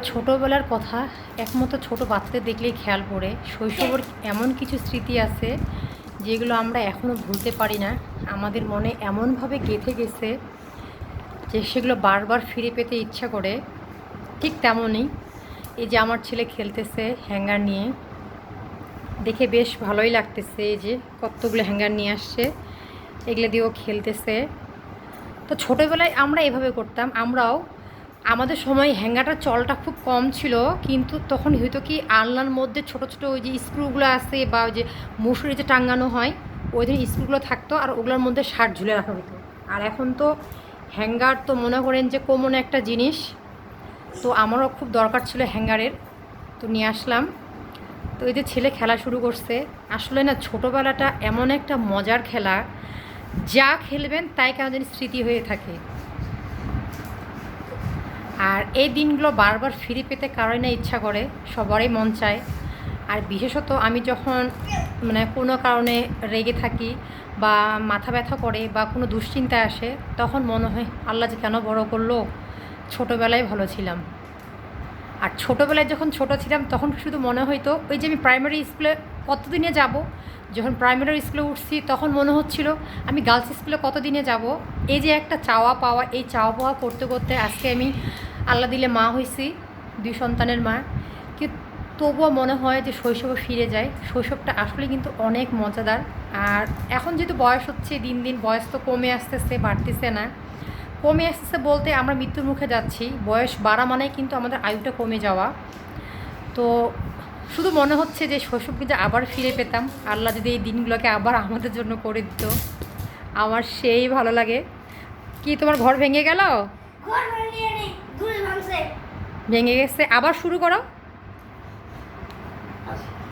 ছোটোবেলার কথা একমাত্র ছোট বাচ্চাদের দেখলেই খেয়াল পড়ে। শৈশবের এমন কিছু স্মৃতি আছে যেগুলো আমরা এখনও ভুলতে পারি না। আমাদের মনে এমনভাবে গেঁথে গেছে যে সেগুলো বারবার ফিরে পেতে ইচ্ছা করে। ঠিক তেমনই এই যে আমার ছেলে খেলতেছে হ্যাঙ্গার নিয়ে, দেখে বেশ ভালোই লাগতেছে। এই যে কতগুলো হ্যাঙ্গার নিয়ে আসছে, এগুলো দিয়েও খেলতেছে। তো ছোটোবেলায় আমরা এভাবে করতাম। আমরাও আমাদের সময় হ্যাঙ্গারটার চলটা খুব কম ছিল, কিন্তু তখন হয়তো কি আলনার মধ্যে ছোট ছোট ওই যে স্ক্রুগুলো আছে বা ওই যে মশুরি যে টাঙানো হয় ওই দিন স্ক্রুগুলো থাকতো আর ওগুলোর মধ্যে শার্ট ঝুলে রাখা হতো। আর এখন তো হ্যাঙ্গার তো মনে করেন যে কমন একটা জিনিস। তো আমারও খুব দরকার ছিল হ্যাঙ্গারের, তো নিয়ে আসলাম। তো এই যে ছেলে খেলা শুরু করছে। আসলে না, ছোটোবেলাটা এমন একটা মজার খেলা, যা খেলবেন তাই কেন জানি স্মৃতি হয়ে থাকে। আর এই দিনগুলো বারবার ফিরে পেতে কারোই না ইচ্ছা করে, সবারই মন চায়। আর বিশেষত আমি যখন কোনো কারণে রেগে থাকি বা মাথা ব্যথা করে বা কোনো দুশ্চিন্তায় আসে, তখন মনে হয় আল্লাহ যে কেন বড় করলো, ছোটোবেলায় ভালো ছিলাম। আর ছোটোবেলায় যখন ছোট ছিলাম তখন শুধু মনে হইতো ওই যে আমি প্রাইমারি স্কুলে কতদিনে যাব। যখন প্রাইমারি স্কুলে উঠছি তখন মনে হচ্ছিল আমি গার্লস স্কুলে কতদিনে যাব। এই যে একটা চাওয়া পাওয়া, এই চাওয়া পাওয়া করতে করতে আজকে আমি আল্লাহ দিলে মা হয়েছি, 2 সন্তানের মা। কিন্তু তবুও মনে হয় যে শৈশবে ফিরে যায়। শৈশবটা আসলে কিন্তু অনেক মজাদার। আর এখন যেহেতু বয়স হচ্ছে, দিন দিন বয়স তো কমে আসতেছে, বাড়তেছে না। কমে আসতেছে বলতে আমরা মৃত্যুর মুখে যাচ্ছি। বয়স বাড়া মানে কিন্তু আমাদের আয়ুটা কমে যাওয়া। তো শুধু মনে হচ্ছে যে শৈশব যদি আবার ফিরে পেতাম, আল্লাহ যদি এই দিনগুলোকে আবার আমাদের জন্য করে দিত, আমার সেই ভালো লাগে। কি তোমার ঘর ভেঙে গেল? ভেঙে গেছে, আবার শুরু করো।